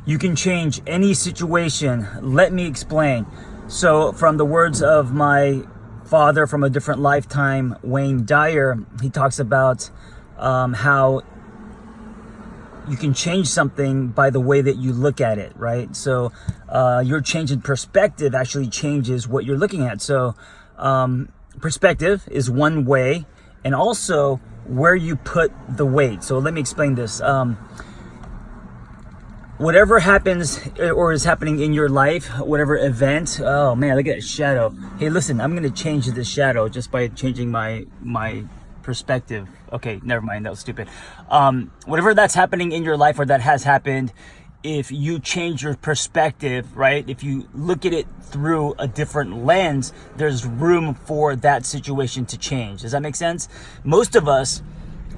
You can change any situation. Let me explain. So, from the words of my father from a different lifetime, Wayne Dyer, he talks about how you can change something by the way that you look at it, right? So, your change in perspective actually changes what you're looking at. So, perspective is one way, and also where you put the weight. So, let me explain this. Whatever happens or is happening in your life, whatever event, oh man, look at that shadow. Hey, listen, I'm going to change this shadow just by changing my perspective. Okay, never mind, that was stupid. Whatever that's happening in your life or that has happened, if you change your perspective, right? If you look at it through a different lens, there's room for that situation to change. Does that make sense? Most of us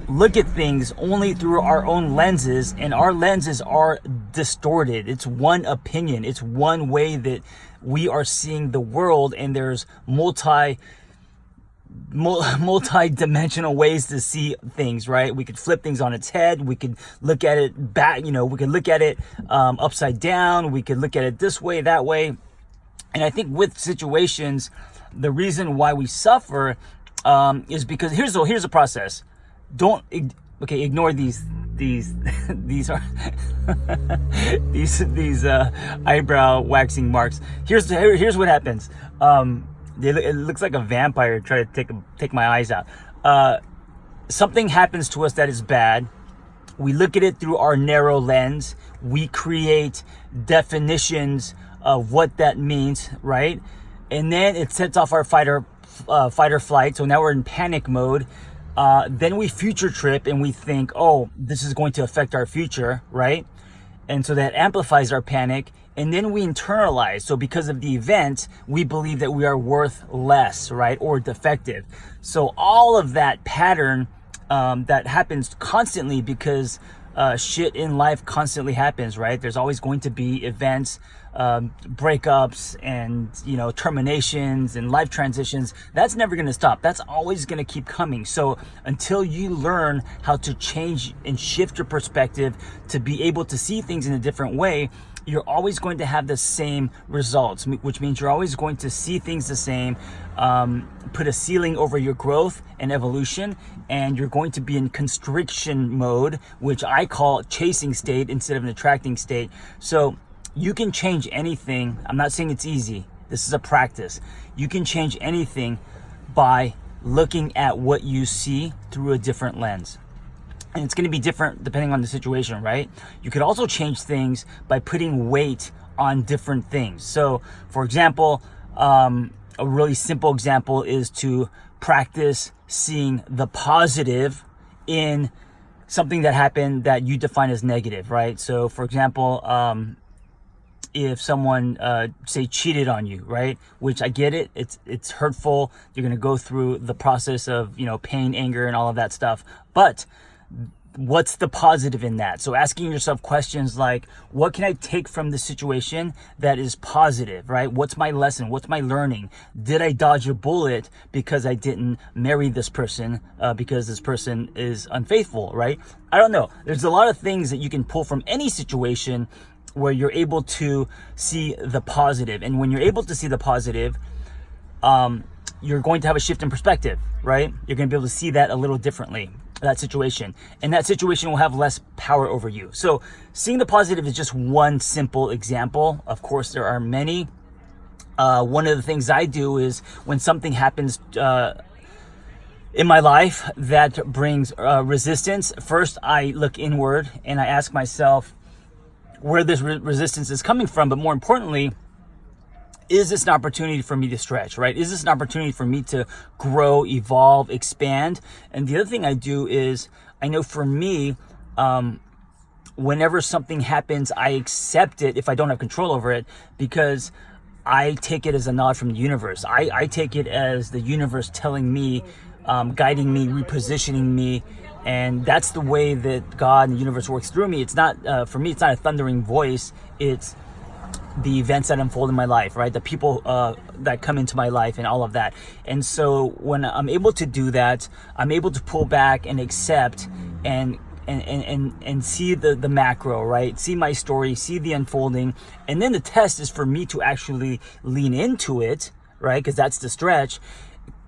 look at things only through our own lenses, and our lenses are distorted. It's one opinion. It's one way that we are seeing the world, and there's multi-dimensional ways to see things, right? We could flip things on its head. We could look at it back, we could look at it upside down. We could look at it this way, that way. And I think with situations, the reason why we suffer is because here's a process. Ignore these these are these eyebrow waxing marks. Here's what happens. It looks like a vampire trying to take my eyes out. Something happens to us that is bad. We look at it through our narrow lens. We create definitions of what that means, right? And then it sets off our fight or flight. So now we're in panic mode. Then we future trip and we think, oh, this is going to affect our future, right? And so that amplifies our panic. And then we internalize. So because of the event, we believe that we are worth less, right? Or defective. So all of that pattern that happens constantly because shit in life constantly happens, right? There's always going to be events, breakups and, terminations and life transitions. That's never going to stop. That's always going to keep coming. So until you learn how to change and shift your perspective to be able to see things in a different way, you're always going to have the same results, which means you're always going to see things the same, put a ceiling over your growth and evolution, and you're going to be in constriction mode, which I call chasing state instead of an attracting state. So you can change anything. I'm not saying it's easy. This is a practice. You can change anything by looking at what you see through a different lens. And it's going to be different depending on the situation, right? You could also change things by putting weight on different things. So, for example, a really simple example is to practice seeing the positive in something that happened that you define as negative, right? So, for example, if someone say cheated on you, right? Which I get it, it's hurtful. You're going to go through the process of, pain, anger, and all of that stuff. But what's the positive in that? So asking yourself questions like, what can I take from this situation that is positive, right? What's my lesson? What's my learning? Did I dodge a bullet because I didn't marry this person because this person is unfaithful, right? I don't know. There's a lot of things that you can pull from any situation where you're able to see the positive. And when you're able to see the positive, you're going to have a shift in perspective, right? You're going to be able to see that a little differently, that situation. And that situation will have less power over you. So seeing the positive is just one simple example. Of course, there are many. One of the things I do is when something happens in my life that brings resistance, first I look inward and I ask myself where this resistance is coming from. But more importantly, is this an opportunity for me to stretch, right? Is this an opportunity for me to grow, evolve, expand? And the other thing I do is, I know for me, whenever something happens, I accept it if I don't have control over it, because I take it as a nod from the universe. I take it as the universe telling me, guiding me, repositioning me. And that's the way that God and the universe works through me. It's not, for me, it's not a thundering voice. It's the events that unfold in my life, right? The people that come into my life and all of that. And so when I'm able to do that, I'm able to pull back and accept and and see the macro, right? See my story, see the unfolding. And then the test is for me to actually lean into it, right? Because that's the stretch.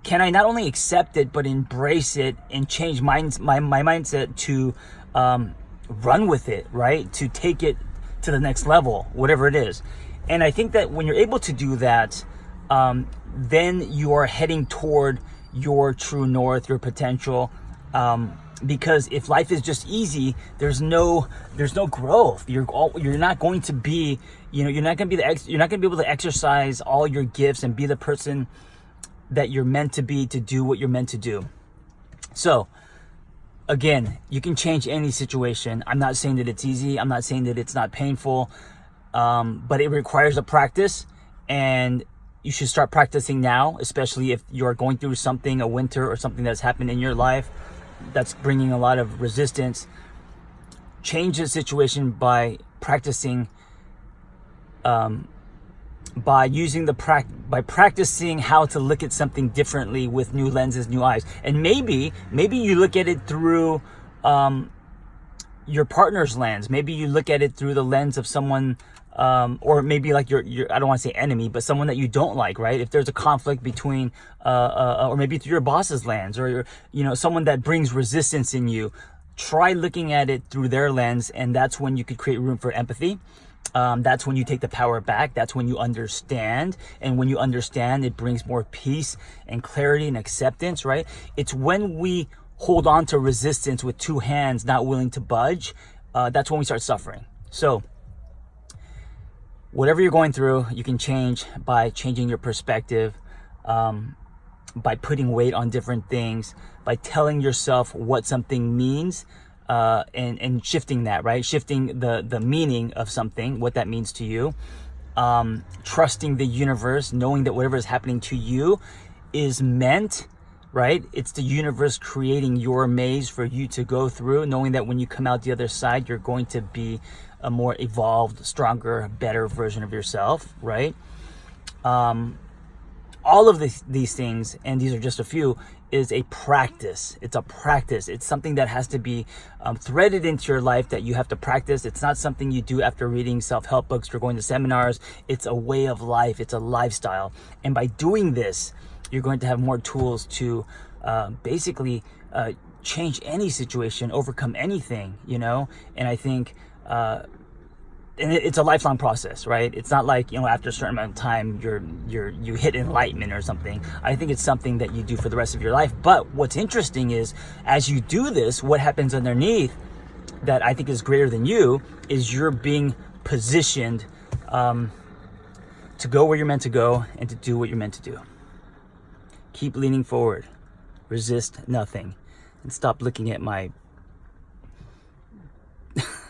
Can I not only accept it, but embrace it and change my mindset to run with it, right? To take it to the next level, whatever it is. And I think that when you're able to do that, then you are heading toward your true north, your potential. Because if life is just easy, there's no growth. You're not going to be, you're not going to be able to exercise all your gifts and be the person that you're meant to be, to do what you're meant to do. So again, you can change any situation. I'm not saying that it's easy. I'm not saying that it's not painful, but it requires a practice, and you should start practicing now, especially if you're going through something, a winter or something that's happened in your life that's bringing a lot of resistance. Change the situation by practicing, by practicing how to look at something differently with new lenses, new eyes. And maybe you look at it through your partner's lens. Maybe you look at it through the lens of someone, or maybe like your I don't want to say enemy, but someone that you don't like, right? If there's a conflict between, or maybe through your boss's lens, or someone that brings resistance in you, try looking at it through their lens, and that's when you could create room for empathy. That's when you take the power back. That's when you understand. And when you understand, it brings more peace and clarity and acceptance, right? It's when we hold on to resistance with two hands, not willing to budge, that's when we start suffering. So whatever you're going through, you can change by changing your perspective, by putting weight on different things, by telling yourself what something means, and shifting that, right? Shifting the meaning of something, what that means to you. Trusting the universe, knowing that whatever is happening to you is meant, right? It's the universe creating your maze for you to go through, knowing that when you come out the other side, you're going to be a more evolved, stronger, better version of yourself, right? All of these things, and these are just a few, is a practice. It's a practice. It's something that has to be threaded into your life, that you have to practice. It's not something you do after reading self-help books or going to seminars. It's a way of life. It's a lifestyle. And by doing this, you're going to have more tools to basically change any situation, overcome anything, And I think and it's a lifelong process, right? It's not like, after a certain amount of time, you hit enlightenment or something. I think it's something that you do for the rest of your life. But what's interesting is, as you do this, what happens underneath that I think is greater than you is you're being positioned to go where you're meant to go and to do what you're meant to do. Keep leaning forward. Resist nothing. And stop looking at my